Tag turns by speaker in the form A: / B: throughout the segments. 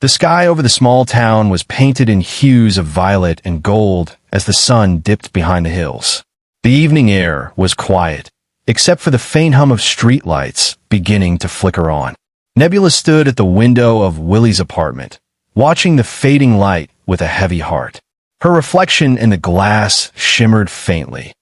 A: The sky over the small town was painted in hues of violet and gold as the sun dipped behind the hills. The evening air was quiet, except for the faint hum of streetlights beginning to flicker on. Nebula stood at the window of Willie's apartment, watching the fading light with a heavy heart. Her reflection in the glass shimmered faintly,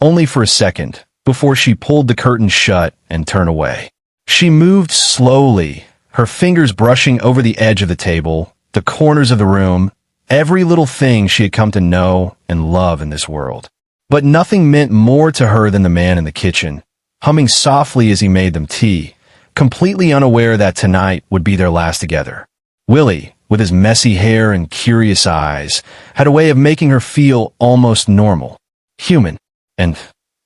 A: only for a second, before she pulled the curtain shut and turned away. She moved slowly, her fingers brushing over the edge of the table, the corners of the room, every little thing she had come to know and love in this world. But nothing meant more to her than the man in the kitchen, humming softly as he made them tea, completely unaware that tonight would be their last together. Willie, with his messy hair and curious eyes, had a way of making her feel almost normal, human. And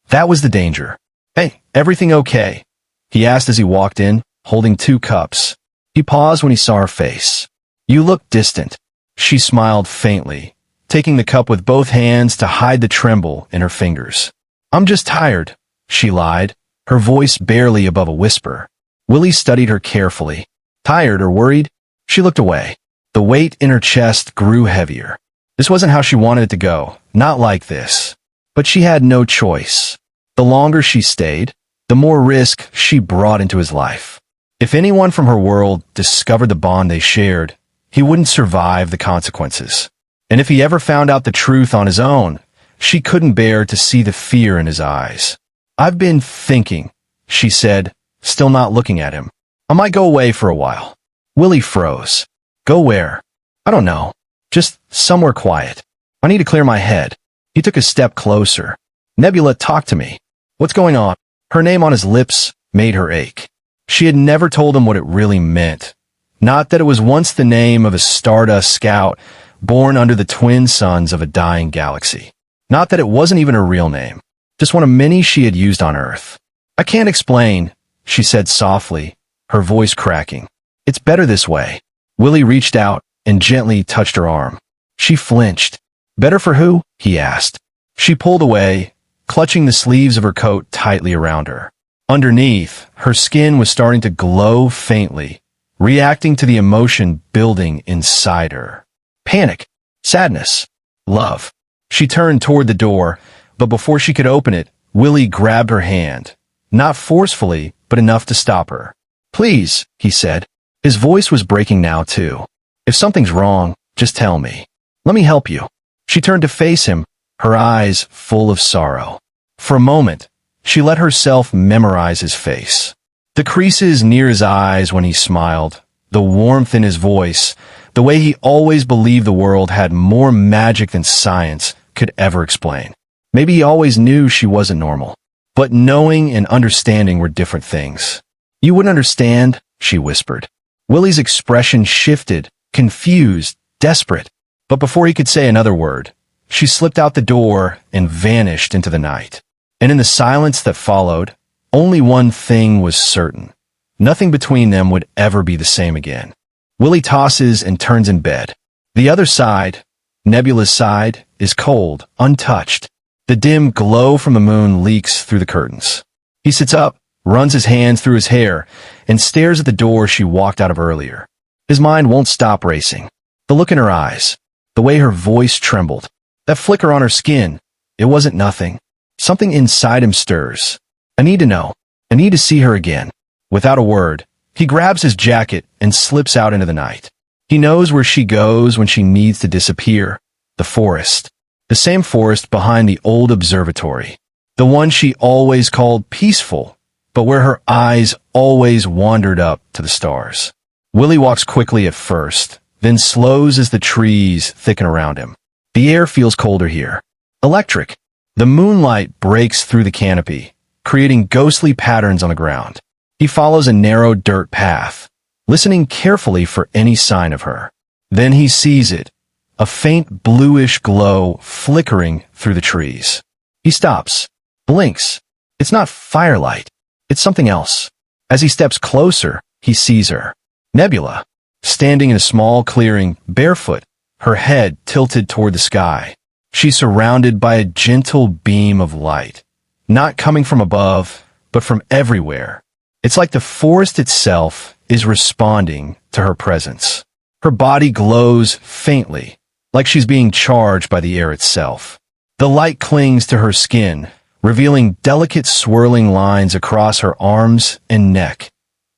A: that was the danger. "Hey, everything okay?" he asked as he walked in, holding 2 cups. He paused when he saw her face. "You look distant." She smiled faintly, taking the cup with both hands to hide the tremble in her fingers. "I'm just tired," she lied, her voice barely above a whisper. Willie studied her carefully. "Tired or worried?" She looked away. The weight in her chest grew heavier. This wasn't how she wanted it to go, not like this. But she had no choice. The longer she stayed, the more risk she brought into his life. If anyone from her world discovered the bond they shared, he wouldn't survive the consequences. And if he ever found out the truth on his own, she couldn't bear to see the fear in his eyes. "I've been thinking," she said, still not looking at him. "I might go away for a while." Willie froze. "Go where?" "I don't know. Just somewhere quiet. I need to clear my head." He took a step closer. "Nebula, talk to me. What's going on?" Her name on his lips made her ache. She had never told him what it really meant. Not that it was once the name of a Stardust scout born under the twin suns of a dying galaxy. Not that it wasn't even her real name. Just one of many she had used on Earth. "I can't explain," she said softly, her voice cracking. "It's better this way." Willie reached out and gently touched her arm. She flinched. "Better for who?" he asked. She pulled away, clutching the sleeves of her coat tightly around her. Underneath, her skin was starting to glow faintly, reacting to the emotion building inside her. Panic, sadness, love. She turned toward the door, but before she could open it, Willie grabbed her hand. Not forcefully, but enough to stop her. "Please," he said. His voice was breaking now, too. "If something's wrong, just tell me. Let me help you." She turned to face him, her eyes full of sorrow. For a moment, she let herself memorize his face. The creases near his eyes when he smiled, the warmth in his voice, the way he always believed the world had more magic than science could ever explain. Maybe he always knew she wasn't normal. But knowing and understanding were different things. "You wouldn't understand," she whispered. Willie's expression shifted, confused, desperate. But before he could say another word, she slipped out the door and vanished into the night. And in the silence that followed, only one thing was certain. Nothing between them would ever be the same again. Willie tosses and turns in bed. The other side, Nebula's side, is cold, untouched. The dim glow from the moon leaks through the curtains. He sits up, runs his hands through his hair, and stares at the door she walked out of earlier. His mind won't stop racing. The look in her eyes, the way her voice trembled, that flicker on her skin, it wasn't nothing. Something inside him stirs. "I need to know. I need to see her again." Without a word, he grabs his jacket and slips out into the night. He knows where she goes when she needs to disappear. The forest. The same forest behind the old observatory. The one she always called peaceful, but where her eyes always wandered up to the stars. Willie walks quickly at first, then slows as the trees thicken around him. The air feels colder here. Electric. The moonlight breaks through the canopy, creating ghostly patterns on the ground. He follows a narrow dirt path, listening carefully for any sign of her. Then he sees it, a faint bluish glow flickering through the trees. He stops, blinks. It's not firelight. It's something else. As he steps closer, he sees her. Nebula, standing in a small clearing, barefoot, her head tilted toward the sky. She's surrounded by a gentle beam of light, not coming from above, but from everywhere. It's like the forest itself is responding to her presence. Her body glows faintly, like she's being charged by the air itself. The light clings to her skin, revealing delicate swirling lines across her arms and neck,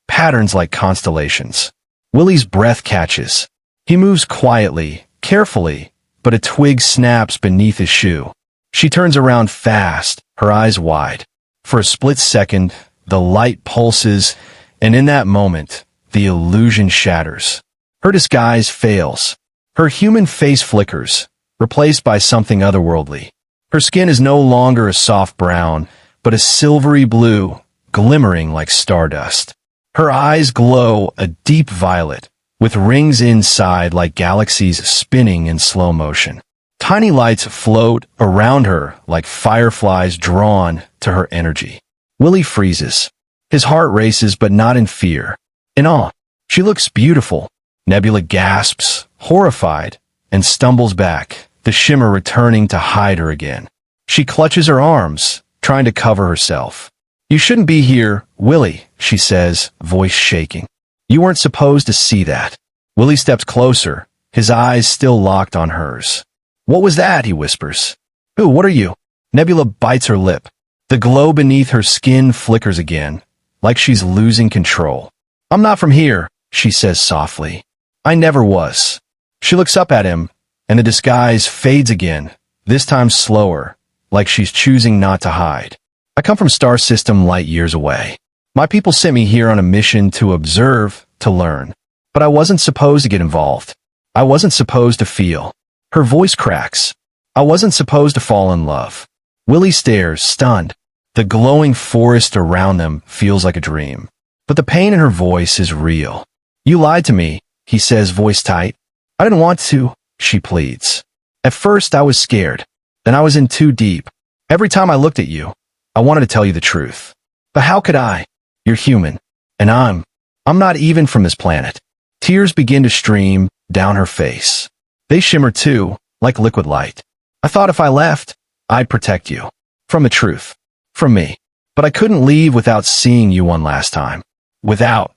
A: patterns like constellations. Willie's breath catches. He moves quietly, carefully, but a twig snaps beneath his shoe. She turns around fast, her eyes wide. For a split second, the light pulses, and in that moment, the illusion shatters. Her disguise fails. Her human face flickers, replaced by something otherworldly. Her skin is no longer a soft brown, but a silvery blue, glimmering like stardust. Her eyes glow a deep violet, with rings inside like galaxies spinning in slow motion. Tiny lights float around her like fireflies drawn to her energy. Willie freezes. His heart races, but not in fear. In awe. She looks beautiful. Nebula gasps, horrified, and stumbles back, the shimmer returning to hide her again. She clutches her arms, trying to cover herself. "You shouldn't be here, Willie," she says, voice shaking. "You weren't supposed to see that." Willie steps closer, his eyes still locked on hers. "What was that?" he whispers. "Who? What are you?" Nebula bites her lip. The glow beneath her skin flickers again, like she's losing control. "I'm not from here," she says softly. "I never was." She looks up at him, and the disguise fades again, this time slower, like she's choosing not to hide. "I come from star system light years away. My people sent me here on a mission to observe, to learn. But I wasn't supposed to get involved. I wasn't supposed to feel." Her voice cracks. "I wasn't supposed to fall in love." Willie stares, stunned. The glowing forest around them feels like a dream. But the pain in her voice is real. "You lied to me," he says, voice tight. "I didn't want to," she pleads. "At first I was scared. Then I was in too deep. Every time I looked at you, I wanted to tell you the truth. But how could I? You're human. And I'm not even from this planet." Tears begin to stream down her face. They shimmer too, like liquid light. "I thought if I left, I'd protect you. From the truth. From me. But I couldn't leave without seeing you one last time. Without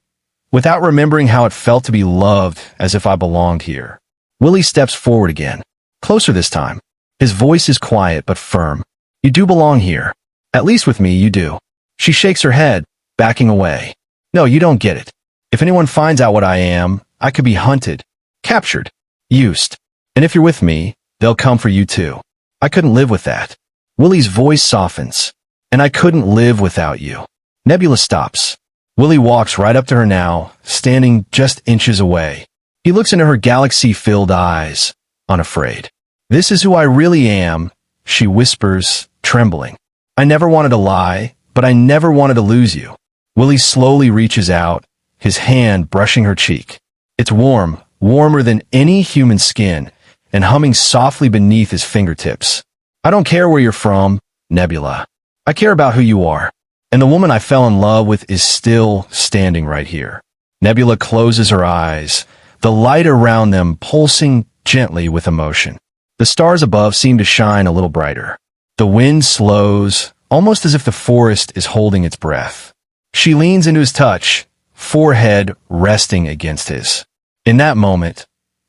A: remembering how it felt to be loved as if I belonged here." Willie steps forward again. Closer this time. His voice is quiet but firm. "You do belong here. At least with me, you do." She shakes her head, backing away. "No, you don't get it. If anyone finds out what I am, I could be hunted, captured, used. And if you're with me, they'll come for you too. I couldn't live with that." Willie's voice softens. "And I couldn't live without you." Nebula stops. Willie walks right up to her now, standing just inches away. He looks into her galaxy-filled eyes, unafraid. "This is who I really am," she whispers, trembling. "I never wanted to lie, but I never wanted to lose you." Willie slowly reaches out, his hand brushing her cheek. It's warm, warmer than any human skin, and humming softly beneath his fingertips. "I don't care where you're from, Nebula. I care about who you are. And the woman I fell in love with is still standing right here." Nebula closes her eyes, the light around them pulsing gently with emotion. The stars above seem to shine a little brighter. The wind slows, almost as if the forest is holding its breath. She leans into his touch, forehead resting against his. In that moment,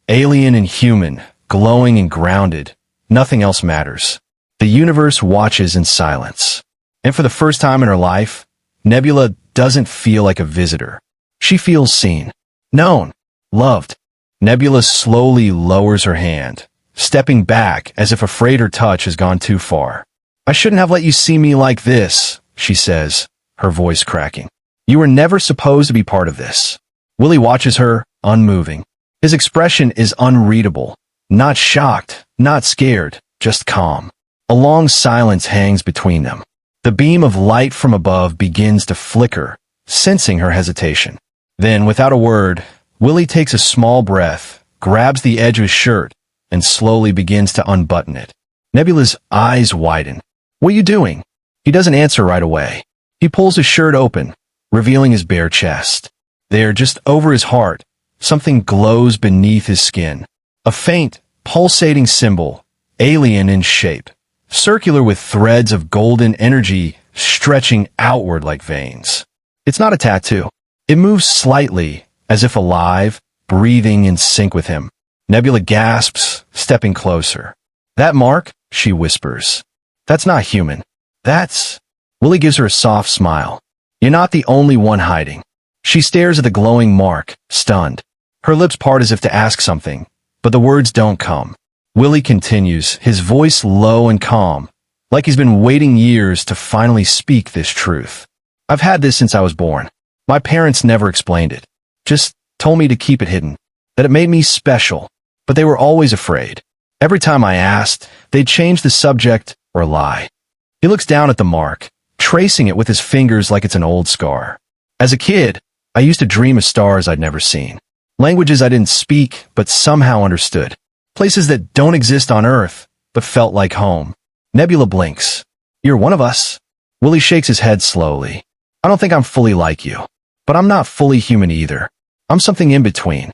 A: alien and human, glowing and grounded, nothing else matters. The universe watches in silence. And for the first time in her life, Nebula doesn't feel like a visitor. She feels seen, known, loved. Nebula slowly lowers her hand, stepping back as if afraid her touch has gone too far. "I shouldn't have let you see me like this," she says, her voice cracking. "You were never supposed to be part of this." Willie watches her, unmoving. His expression is unreadable. Not shocked, not scared, just calm. A long silence hangs between them. The beam of light from above begins to flicker, sensing her hesitation. Then, without a word, Willie takes a small breath, grabs the edge of his shirt, and slowly begins to unbutton it. Nebula's eyes widen. "What are you doing?" He doesn't answer right away. He pulls his shirt open, revealing his bare chest. There, just over his heart, something glows beneath his skin. A faint, pulsating symbol, alien in shape, circular with threads of golden energy stretching outward like veins. It's not a tattoo. It moves slightly, as if alive, breathing in sync with him. Nebula gasps, stepping closer. That mark? She whispers. That's not human. That's... Willie gives her a soft smile. You're not the only one hiding. She stares at the glowing mark, stunned. Her lips part as if to ask something, but the words don't come. Willie continues, his voice low and calm, like he's been waiting years to finally speak this truth. I've had this since I was born. My parents never explained it. Just told me to keep it hidden, that it made me special, but they were always afraid. Every time I asked, they'd change the subject or lie. He looks down at the mark, tracing it with his fingers like it's an old scar. As a kid, I used to dream of stars I'd never seen. Languages I didn't speak, but somehow understood. Places that don't exist on Earth, but felt like home. Nebula blinks. You're one of us. Willie shakes his head slowly. I don't think I'm fully like you, but I'm not fully human either. I'm something in between.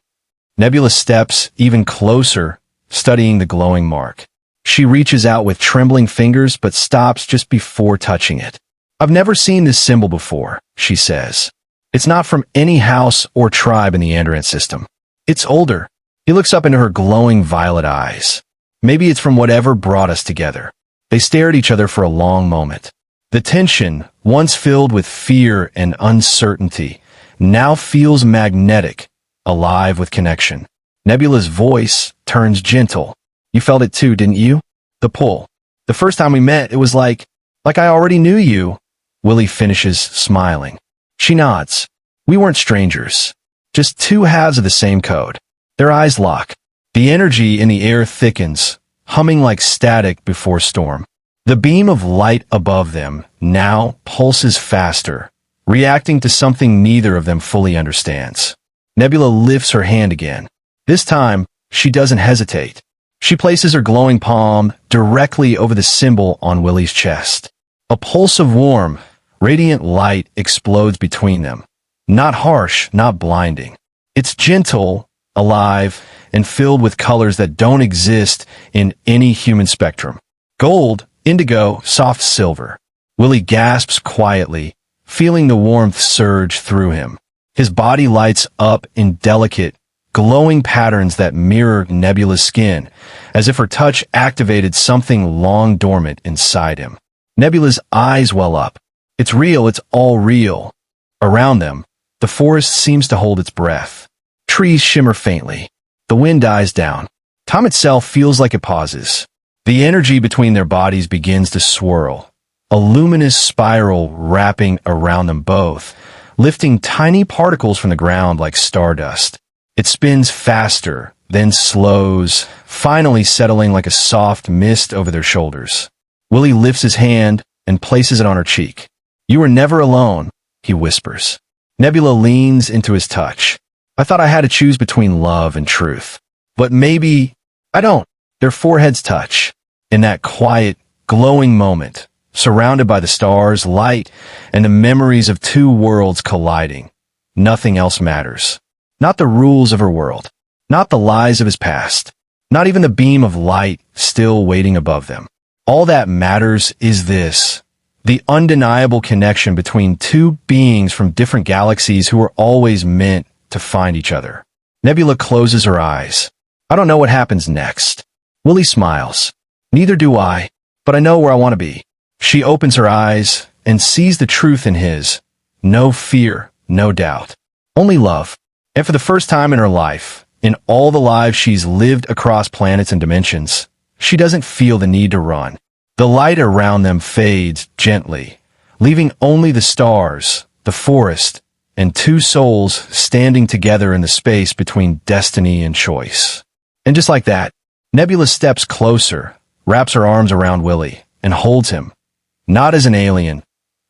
A: Nebula steps even closer, studying the glowing mark. She reaches out with trembling fingers, but stops just before touching it. I've never seen this symbol before, she says. It's not from any house or tribe in the Android system. It's older. He looks up into her glowing violet eyes. Maybe it's from whatever brought us together. They stare at each other for a long moment. The tension, once filled with fear and uncertainty, now feels magnetic, alive with connection. Nebula's voice turns gentle. You felt it too, didn't you? The pull. The first time we met, it was like I already knew you. Willie finishes, smiling. She nods. We weren't strangers. Just two halves of the same code. Their eyes lock. The energy in the air thickens, humming like static before storm. The beam of light above them now pulses faster, reacting to something neither of them fully understands. Nebula lifts her hand again. This time, she doesn't hesitate. She places her glowing palm directly over the symbol on Willie's chest. A pulse of warm, radiant light explodes between them. Not harsh, not blinding. It's gentle, alive, and filled with colors that don't exist in any human spectrum. Gold, indigo, soft silver. Willie gasps quietly, feeling the warmth surge through him. His body lights up in delicate, glowing patterns that mirror Nebula's skin, as if her touch activated something long dormant inside him. Nebula's eyes well up. It's real, it's all real. Around them, the forest seems to hold its breath. Trees shimmer faintly. The wind dies down. Time itself feels like it pauses. The energy between their bodies begins to swirl, a luminous spiral wrapping around them both, lifting tiny particles from the ground like stardust. It spins faster, then slows, finally settling like a soft mist over their shoulders. Willie lifts his hand and places it on her cheek. You were never alone, he whispers. Nebula leans into his touch. I thought I had to choose between love and truth. But maybe I don't. Their foreheads touch. In that quiet, glowing moment, surrounded by the stars, light, and the memories of two worlds colliding, nothing else matters. Not the rules of her world. Not the lies of his past. Not even the beam of light still waiting above them. All that matters is this. The undeniable connection between two beings from different galaxies who were always meant to find each other. Nebula closes her eyes. I don't know what happens next. Willie smiles. Neither do I, but I know where I want to be. She opens her eyes and sees the truth in his. No fear, no doubt. Only love. And for the first time in her life, in all the lives she's lived across planets and dimensions, she doesn't feel the need to run. The light around them fades gently, leaving only the stars, the forest, and two souls standing together in the space between destiny and choice. And just like that, Nebula steps closer, wraps her arms around Willie, and holds him, not as an alien,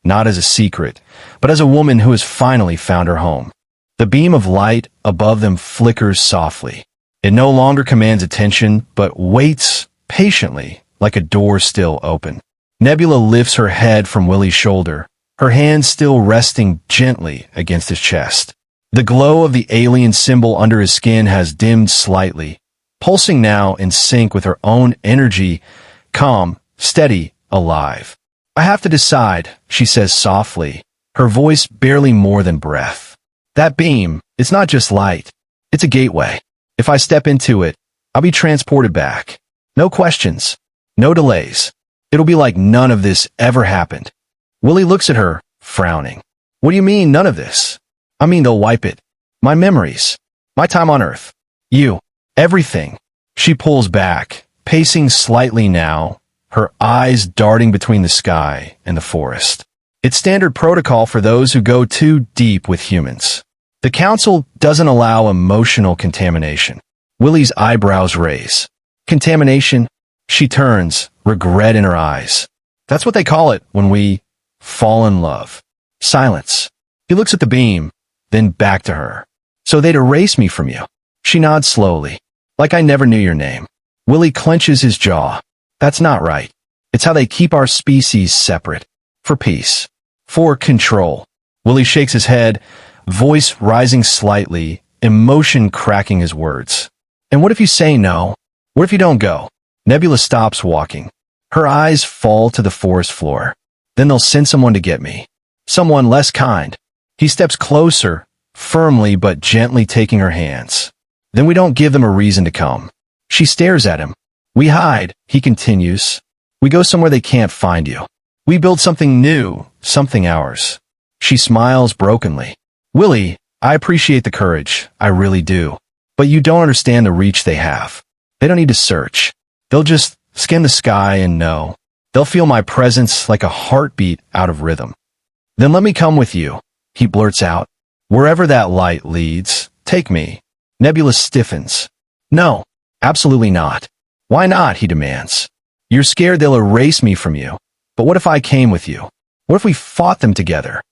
A: not as a secret, but as a woman who has finally found her home. The beam of light above them flickers softly. It no longer commands attention, but waits patiently, like a door still open. Nebula lifts her head from Willie's shoulder, her hand still resting gently against his chest. The glow of the alien symbol under his skin has dimmed slightly, pulsing now in sync with her own energy, calm, steady, alive. I have to decide, she says softly, her voice barely more than breath. That beam, it's not just light. It's a gateway. If I step into it, I'll be transported back. No questions. No delays. It'll be like none of this ever happened. Willie looks at her, frowning. What do you mean, none of this? I mean, they'll wipe it. My memories. My time on Earth. You. Everything. She pulls back, pacing slightly now, her eyes darting between the sky and the forest. It's standard protocol for those who go too deep with humans. The Council doesn't allow emotional contamination. Willie's eyebrows raise. Contamination? She turns, regret in her eyes. That's what they call it when we fall in love. Silence. He looks at the beam, then back to her. So they'd erase me from you. She nods slowly, like I never knew your name. Willie clenches his jaw. That's not right. It's how they keep our species separate. For peace. For control. Willie shakes his head, voice rising slightly, emotion cracking his words. And what if you say no? What if you don't go? Nebula stops walking. Her eyes fall to the forest floor. Then they'll send someone to get me. Someone less kind. He steps closer, firmly but gently taking her hands. Then we don't give them a reason to come. She stares at him. We hide, he continues. We go somewhere they can't find you. We build something new, something ours. She smiles brokenly. Willie, I appreciate the courage, I really do. But you don't understand the reach they have. They don't need to search. They'll just scan the sky and know. They'll feel my presence like a heartbeat out of rhythm. Then let me come with you, he blurts out. Wherever that light leads, take me. Nebula stiffens. No, absolutely not. Why not, he demands. You're scared they'll erase me from you. But what if I came with you? What if we fought them together?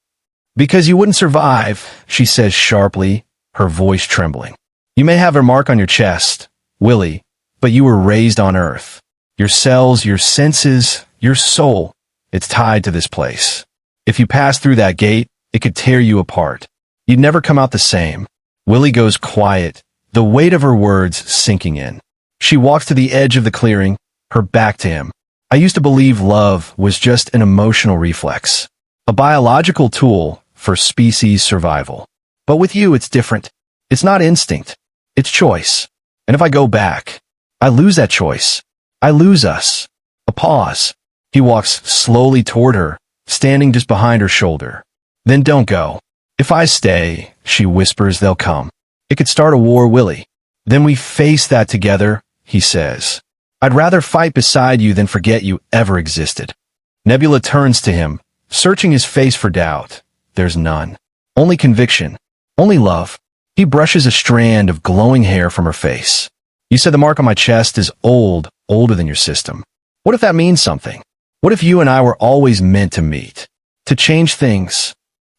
A: Because you wouldn't survive, she says sharply, her voice trembling. You may have a mark on your chest, Willie, but you were raised on Earth. Your cells, your senses, your soul, it's tied to this place. If you pass through that gate, it could tear you apart. You'd never come out the same. Willie goes quiet, the weight of her words sinking in. She walks to the edge of the clearing, her back to him. I used to believe love was just an emotional reflex, a biological tool for species survival. But with you, it's different. It's not instinct. It's choice. And if I go back, I lose that choice. I lose us. A pause. He walks slowly toward her, standing just behind her shoulder. Then don't go. If I stay, she whispers, they'll come. It could start a war, Willie. Then we face that together, he says. I'd rather fight beside you than forget you ever existed. Nebula turns to him, searching his face for doubt. There's none. Only conviction. Only love. He brushes a strand of glowing hair from her face. You said the mark on my chest is old, older than your system. What if that means something? What if you and I were always meant to meet? To change things?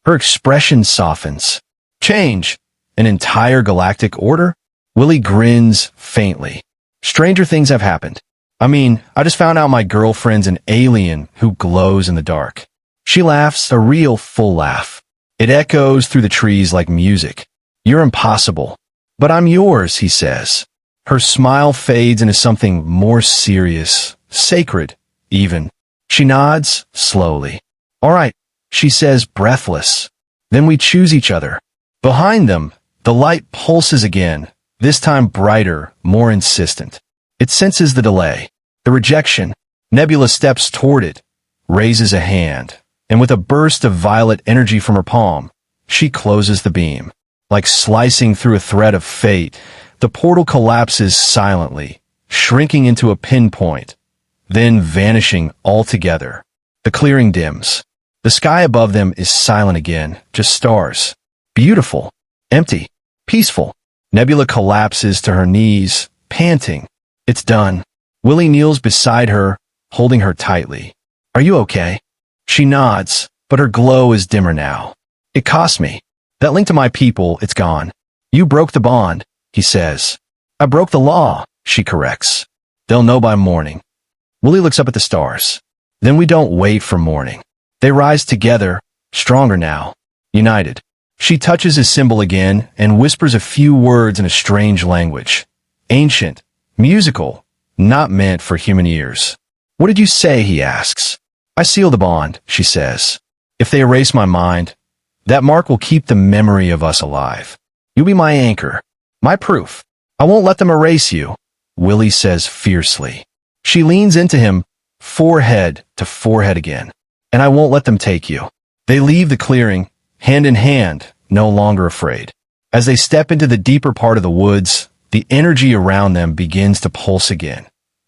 A: Her expression softens. Change? An entire galactic order? Willie grins faintly. Stranger things have happened. I mean, I just found out my girlfriend's an alien who glows in the dark. She laughs, a real full laugh. It echoes through the trees like music. You're impossible. But I'm yours, he says. Her smile fades into something more serious, sacred, even. She nods, slowly. All right, she says, breathless. Then we choose each other. Behind them, the light pulses again, this time brighter, more insistent. It senses the delay, the rejection. Nebula steps toward it, raises a hand, and with a burst of violet energy from her palm, she closes the beam. Like slicing through a thread of fate, the portal collapses silently, shrinking into a pinpoint, then vanishing altogether. The clearing dims. The sky above them is silent again, just stars. Beautiful, empty, peaceful. Nebula collapses to her knees, panting. It's done. Willie kneels beside her, holding her tightly. Are you okay? She nods, but her glow is dimmer now. It cost me. That link to my people, it's gone. You broke the bond, he says. I broke the law, she corrects. They'll know by morning. Willie looks up at the stars. Then we don't wait for morning. They rise together, stronger now, united. She touches his symbol again and whispers a few words in a strange language. Ancient, musical, not meant for human ears. What did you say, he asks. I seal the bond, she says. If they erase my mind, that mark will keep the memory of us alive. You'll be my anchor. My proof. I won't let them erase you, Willie says fiercely. She leans into him, forehead to forehead again. And I won't let them take you. They leave the clearing, hand in hand, no longer afraid. As they step into the deeper part of the woods, the energy around them begins to pulse again.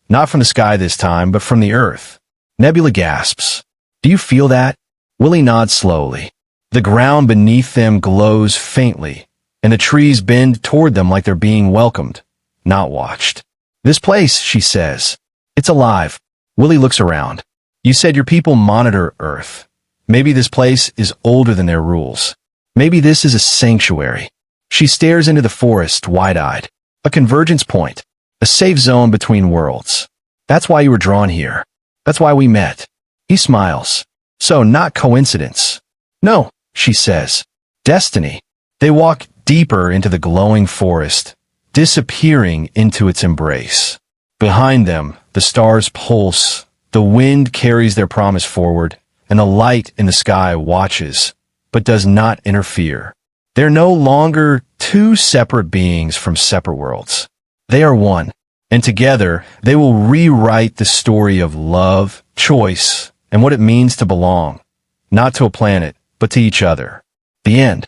A: Not from the sky this time, but from the earth. Nebula gasps. Do you feel that? Willie nods slowly. The ground beneath them glows faintly, and the trees bend toward them like they're being welcomed, not watched. This place, she says. It's alive. Willie looks around. You said your people monitor Earth. Maybe this place is older than their rules. Maybe this is a sanctuary. She stares into the forest, wide-eyed. A convergence point. A safe zone between worlds. That's why you were drawn here. That's why we met. He smiles. So, not coincidence. No, she says. Destiny. They walk deeper into the glowing forest, disappearing into its embrace. Behind them, the stars pulse, the wind carries their promise forward, and the light in the sky watches, but does not interfere. They're no longer two separate beings from separate worlds. They are one, and together they will rewrite the story of love, choice, and what it means to belong, not to a planet, but to each other. The end.